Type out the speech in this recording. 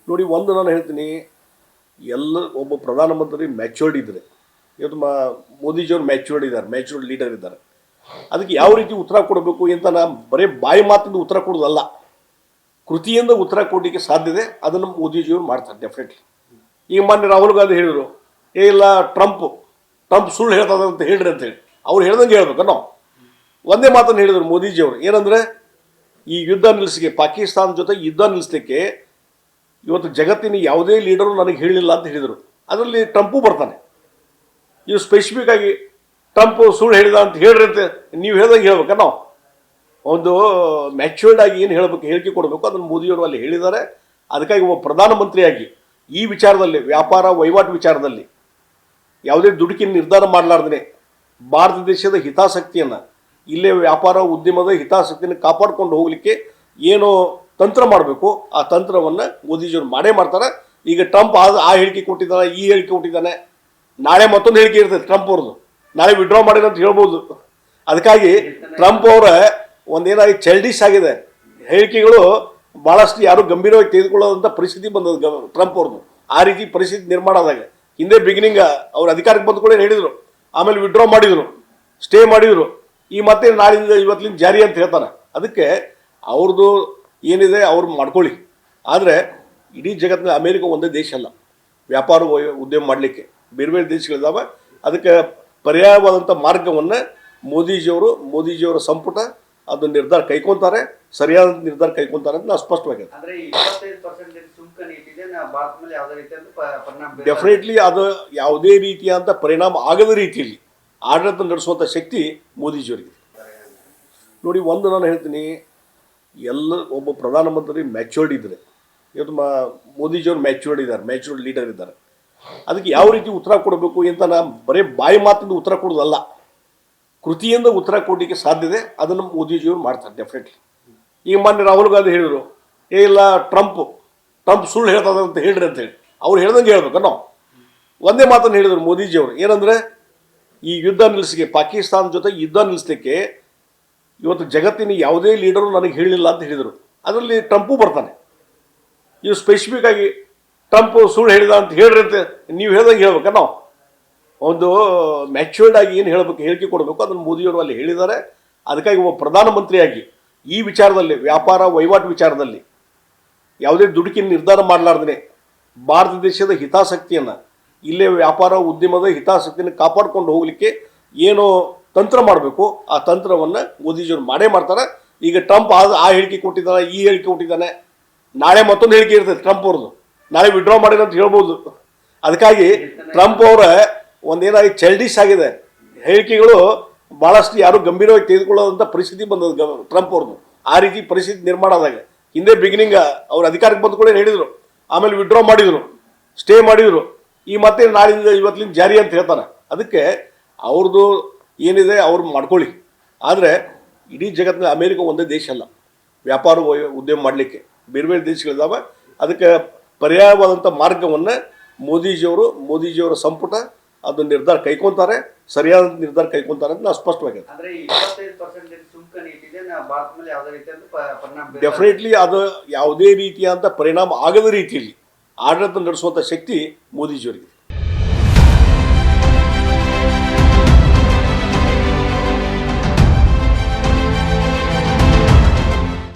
ನೋಡಿ, ಒಂದು ನಾನು ಹೇಳ್ತೀನಿ, ಎಲ್ಲ ಒಬ್ಬ ಪ್ರಧಾನಮಂತ್ರಿ ಮ್ಯಾಚ್ಯೂರ್ಡ್ ಇದ್ದರೆ, ಇವತ್ತು ಮೋದಿಜಿಯವರು ಮ್ಯಾಚ್ಯೂರ್ಡ್ ಇದ್ದಾರೆ, ಮ್ಯಾಚ್ಯೂರ್ಡ್ ಲೀಡರ್ ಇದ್ದಾರೆ. ಅದಕ್ಕೆ ಯಾವ ರೀತಿ ಉತ್ತರ ಕೊಡಬೇಕು ಅಂತ ನಾನು ಬರೀ ಬಾಯಿ ಮಾತಿಂದ ಉತ್ತರ ಕೊಡೋದಲ್ಲ, ಕೃತಿಯಿಂದ ಉತ್ತರ ಕೊಡಲಿಕ್ಕೆ ಸಾಧ್ಯತೆ ಅದನ್ನು ಮೋದಿಜಿಯವರು ಮಾಡ್ತಾರೆ ಡೆಫಿನೆಟ್ಲಿ. ಈಗ ಮೊನ್ನೆ ರಾಹುಲ್ ಗಾಂಧಿ ಹೇಳಿದರು, ಇಲ್ಲ ಟ್ರಂಪ್ ಸುಳ್ಳು ಹೇಳ್ತದೆ ಅಂತ ಹೇಳ್ರಿ ಅಂತೇಳಿ. ಅವ್ರು ಹೇಳ್ದಂಗೆ ಹೇಳ್ಬೇಕು. ನಾವು ಒಂದೇ ಮಾತನ್ನು ಹೇಳಿದರು ಮೋದಿಜಿಯವರು, ಏನಂದರೆ ಈ ಯುದ್ಧ ನಿಲ್ಲಿಸಿಗೆ, ಪಾಕಿಸ್ತಾನ ಜೊತೆ ಯುದ್ಧ ನಿಲ್ಲಿಸಲಿಕ್ಕೆ ಇವತ್ತು ಜಗತ್ತಿನ ಯಾವುದೇ ಲೀಡರು ನನಗೆ ಹೇಳಿಲ್ಲ ಅಂತ ಹೇಳಿದರು. ಅದರಲ್ಲಿ ಟ್ರಂಪು ಬರ್ತಾನೆ. ಇವು ಸ್ಪೆಸಿಫಿಕ್ ಆಗಿ ಟ್ರಂಪ್ ಸುಳ್ಳು ಹೇಳಿದ ಅಂತ ಹೇಳ್ರಿ ಅಂತ ನೀವು ಹೇಳ್ದಂಗೆ ಹೇಳ್ಬೇಕ. ನಾವು ಒಂದು ಮ್ಯಾಚ್ಯೂರ್ಡ್ ಆಗಿ ಏನು ಹೇಳಬೇಕು, ಹೇಳಿಕೆ ಕೊಡಬೇಕು, ಅದನ್ನು ಮೋದಿಯವರು ಅಲ್ಲಿ ಹೇಳಿದ್ದಾರೆ. ಅದಕ್ಕಾಗಿ ಒಬ್ಬ ಪ್ರಧಾನಮಂತ್ರಿಯಾಗಿ ಈ ವಿಚಾರದಲ್ಲಿ, ವ್ಯಾಪಾರ ವಹಿವಾಟು ವಿಚಾರದಲ್ಲಿ ಯಾವುದೇ ದುಡುಕಿನ ನಿರ್ಧಾರ ಮಾಡಲಾರ್ದೇ ಭಾರತ ದೇಶದ ಹಿತಾಸಕ್ತಿಯನ್ನು, ಇಲ್ಲೇ ವ್ಯಾಪಾರ ಉದ್ಯಮದ ಹಿತಾಸಕ್ತಿಯನ್ನು ಕಾಪಾಡಿಕೊಂಡು ಹೋಗಲಿಕ್ಕೆ ಏನು ತಂತ್ರ ಮಾಡಬೇಕು ಆ ತಂತ್ರವನ್ನು ಮೋದಿಜಿಯವರು ಮಾಡೇ ಮಾಡ್ತಾರೆ. ಈಗ ಟ್ರಂಪ್ ಆ ಹೇಳಿಕೆ ಕೊಟ್ಟಿದ್ದಾನೆ, ಈ ಹೇಳಿಕೆ ಕೊಟ್ಟಿದ್ದಾನೆ, ನಾಳೆ ಮತ್ತೊಂದು ಹೇಳಿಕೆ ಇರ್ತದೆ ಟ್ರಂಪ್ ಅವ್ರದ್ದು, ನಾಳೆ ವಿಡ್ರಾ ಮಾಡಿದ ಅಂತ ಹೇಳ್ಬೋದು. ಅದಕ್ಕಾಗಿ ಟ್ರಂಪ್ ಅವರ ಒಂದೇನಾಗಿ ಚೈಲ್ಡಿಶ್ ಆಗಿದೆ ಹೇಳಿಕೆಗಳು, ಭಾಳಷ್ಟು ಯಾರು ಗಂಭೀರವಾಗಿ ತೆಗೆದುಕೊಳ್ಳೋದಂಥ ಪರಿಸ್ಥಿತಿ ಬಂದದ್ದು ಟ್ರಂಪ್ ಅವ್ರದ್ದು. ಆ ರೀತಿ ಪರಿಸ್ಥಿತಿ ನಿರ್ಮಾಣ ಆದಾಗ ಹಿಂದೆ ಬಿಗಿನಿಂಗ್ ಅವ್ರು ಅಧಿಕಾರಕ್ಕೆ ಬಂದು ಕೂಡ ಹೇಳಿದರು, ಆಮೇಲೆ ವಿಡ್ರಾ ಮಾಡಿದರು, ಸ್ಟೇ ಮಾಡಿದರು, ಈ ಮತ್ತೆ ನಾಳಿಂದ ಇವತ್ತಿನ ಜಾರಿ ಅಂತ ಹೇಳ್ತಾರೆ. ಅದಕ್ಕೆ ಅವ್ರದ್ದು ಏನಿದೆ ಅವ್ರು ಮಾಡ್ಕೊಳ್ಳಿ. ಆದರೆ ಇಡೀ ಜಗತ್ತಿನ ಅಮೇರಿಕ ಒಂದೇ ದೇಶ ಅಲ್ಲ ವ್ಯಾಪಾರ ಉದ್ಯಮ ಮಾಡಲಿಕ್ಕೆ, ಬೇರೆ ಬೇರೆ ದೇಶಗಳಿದ್ದಾವೆ. ಅದಕ್ಕೆ ಪರ್ಯಾಯವಾದಂಥ ಮಾರ್ಗವನ್ನು ಮೋದಿಜಿಯವರ ಸಂಪುಟ ಅದು ನಿರ್ಧಾರ ಕೈಗೊಂತಾರೆ, ಸರಿಯಾದ ನಿರ್ಧಾರ ಕೈಗೊಂತಾರೆ ಅಂತ ನಾವು ಸ್ಪಷ್ಟವಾಗಿದೆ. ಡೆಫಿನೆಟ್ಲಿ ಅದು ಯಾವುದೇ ರೀತಿಯಾದಂಥ ಪರಿಣಾಮ ಆಗದ ರೀತಿಯಲ್ಲಿ ಆಡಳಿತ ನಡೆಸುವಂಥ ಶಕ್ತಿ ಮೋದಿಜಿಯವರಿಗೆ. ನೋಡಿ, ಒಂದು ನಾನು ಹೇಳ್ತೀನಿ, ಎಲ್ಲ ಒಬ್ಬ ಪ್ರಧಾನಮಂತ್ರಿ ಮ್ಯಾಚ್ಯೂರ್ಡ್ ಇದ್ದರೆ, ಇವತ್ತು ಮೋದಿಜಿಯವರು ಮ್ಯಾಚ್ಯೂರ್ಡ್ ಇದ್ದಾರೆ, ಮ್ಯಾಚ್ಯೂರ್ಡ್ ಲೀಡರ್ ಇದ್ದಾರೆ. ಅದಕ್ಕೆ ಯಾವ ರೀತಿ ಉತ್ತರ ಕೊಡಬೇಕು ಅಂತ ನಾನು ಬರೀ ಬಾಯಿ ಮಾತಿಂದ ಉತ್ತರ ಕೊಡೋದಲ್ಲ, ಕೃತಿಯಿಂದ ಉತ್ತರ ಕೊಡಲಿಕ್ಕೆ ಸಾಧ್ಯತೆ ಅದನ್ನು ಮೋದಿಜಿಯವರು ಮಾಡ್ತಾರೆ ಡೆಫಿನೆಟ್ಲಿ. ಈಗ ಮೊನ್ನೆ ರಾಹುಲ್ ಗಾಂಧಿ ಹೇಳಿದರು, ಇಲ್ಲ ಟ್ರಂಪ್ ಸುಳ್ಳು ಹೇಳ್ತದೆ ಅಂತ ಹೇಳ್ರಿ ಅಂತೇಳಿ. ಅವ್ರು ಹೇಳ್ದಂಗೆ ಹೇಳ್ಬೇಕು. ನಾವು ಒಂದೇ ಮಾತನ್ನು ಹೇಳಿದರು ಮೋದಿಜಿಯವರು, ಏನಂದರೆ ಈ ಯುದ್ಧ ನಿಲ್ಲಿಸಿಗೆ, ಪಾಕಿಸ್ತಾನ ಜೊತೆ ಯುದ್ಧ ನಿಲ್ಲಿಸಲಿಕ್ಕೆ ಇವತ್ತು ಜಗತ್ತಿನ ಯಾವುದೇ ಲೀಡರು ನನಗೆ ಹೇಳಿಲ್ಲ ಅಂತ ಹೇಳಿದರು. ಅದರಲ್ಲಿ ಟ್ರಂಪು ಬರ್ತಾನೆ. ಇವು ಸ್ಪೆಸಿಫಿಕ್ ಆಗಿ ಟ್ರಂಪ್ ಸುಳ್ಳು ಹೇಳಿದ ಅಂತ ಹೇಳ್ರಿ ಅಂತ ನೀವು ಹೇಳ್ದಂಗೆ ಹೇಳ್ಬೇಕ. ನಾವು ಒಂದು ಮ್ಯಾಚ್ಯೂರ್ಡ್ ಆಗಿ ಏನು ಹೇಳಬೇಕು, ಹೇಳಿಕೆ ಕೊಡಬೇಕು, ಅದನ್ನು ಮೋದಿಯವರು ಅಲ್ಲಿ ಹೇಳಿದ್ದಾರೆ. ಅದಕ್ಕಾಗಿ ಒಬ್ಬ ಪ್ರಧಾನಮಂತ್ರಿಯಾಗಿ ಈ ವಿಚಾರದಲ್ಲಿ, ವ್ಯಾಪಾರ ವಹಿವಾಟು ವಿಚಾರದಲ್ಲಿ ಯಾವುದೇ ದುಡುಕಿನ ನಿರ್ಧಾರ ಮಾಡಲಾರ್ದೇ ಭಾರತ ದೇಶದ ಹಿತಾಸಕ್ತಿಯನ್ನು, ಇಲ್ಲೇ ವ್ಯಾಪಾರ ಉದ್ಯಮದ ಹಿತಾಸಕ್ತಿಯನ್ನು ಕಾಪಾಡಿಕೊಂಡು ಹೋಗಲಿಕ್ಕೆ ಏನು ತಂತ್ರ ಮಾಡಬೇಕು ಆ ತಂತ್ರವನ್ನು ಮೋದಿಜಿಯವರು ಮಾಡೇ ಮಾಡ್ತಾರೆ. ಈಗ ಟ್ರಂಪ್ ಆ ಹೇಳಿಕೆ ಕೊಟ್ಟಿದ್ದಾನೆ, ಈ ಹೇಳಿಕೆ ಕೊಟ್ಟಿದ್ದಾನೆ, ನಾಳೆ ಮತ್ತೊಂದು ಹೇಳಿಕೆ ಇರ್ತದೆ ಟ್ರಂಪ್ ಅವ್ರದ್ದು, ನಾಳೆ ವಿಡ್ರಾ ಮಾಡಿದ ಅಂತ ಹೇಳ್ಬೋದು. ಅದಕ್ಕಾಗಿ ಟ್ರಂಪ್ ಅವರ ಒಂದೇನಾಗಿ ಚೈಲ್ಡಿಶ್ ಆಗಿದೆ ಹೇಳಿಕೆಗಳು, ಭಾಳಷ್ಟು ಯಾರು ಗಂಭೀರವಾಗಿ ತೆಗೆದುಕೊಳ್ಳೋದಂಥ ಪರಿಸ್ಥಿತಿ ಬಂದದ್ದು ಟ್ರಂಪ್ ಅವ್ರದ್ದು. ಆ ರೀತಿ ಪರಿಸ್ಥಿತಿ ನಿರ್ಮಾಣ ಆದಾಗ ಹಿಂದೆ ಬಿಗಿನಿಂಗ್ ಅವ್ರು ಅಧಿಕಾರಕ್ಕೆ ಬಂದು ಕೂಡ ಹೇಳಿದರು, ಆಮೇಲೆ ವಿಡ್ರಾ ಮಾಡಿದರು, ಸ್ಟೇ ಮಾಡಿದರು, ಈ ಮತ್ತೆ ನಾಳಿಂದ ಇವತ್ತಿನ ಜಾರಿ ಅಂತ ಹೇಳ್ತಾರೆ. ಅದಕ್ಕೆ ಅವ್ರದ್ದು ಏನಿದೆ ಅವ್ರು ಮಾಡ್ಕೊಳ್ಳಿ. ಆದರೆ ಇಡೀ ಜಗತ್ತಿನ ಅಮೇರಿಕ ಒಂದೇ ದೇಶ ಅಲ್ಲ ವ್ಯಾಪಾರ ಉದ್ಯಮ ಮಾಡಲಿಕ್ಕೆ, ಬೇರೆ ಬೇರೆ ದೇಶಗಳಿದ್ದಾವೆ. ಅದಕ್ಕೆ ಪರ್ಯಾಯವಾದಂಥ ಮಾರ್ಗವನ್ನು ಮೋದಿಜಿಯವರ ಸಂಪುಟ ಅದು ನಿರ್ಧಾರ ಕೈಗೊಂತಾರೆ, ಸರಿಯಾದ ನಿರ್ಧಾರ ಕೈಗೊಂತಾರೆ ಅಂತ ನಾವು ಸ್ಪಷ್ಟವಾಗಿದೆ. ಡೆಫಿನೆಟ್ಲಿ ಅದು ಯಾವುದೇ ರೀತಿಯಾದಂಥ ಪರಿಣಾಮ ಆಗದ ರೀತಿಯಲ್ಲಿ ಆಡಳಿತ ನಡೆಸುವಂಥ ಶಕ್ತಿ ಮೋದಿಜಿಯವರಿಗೆ.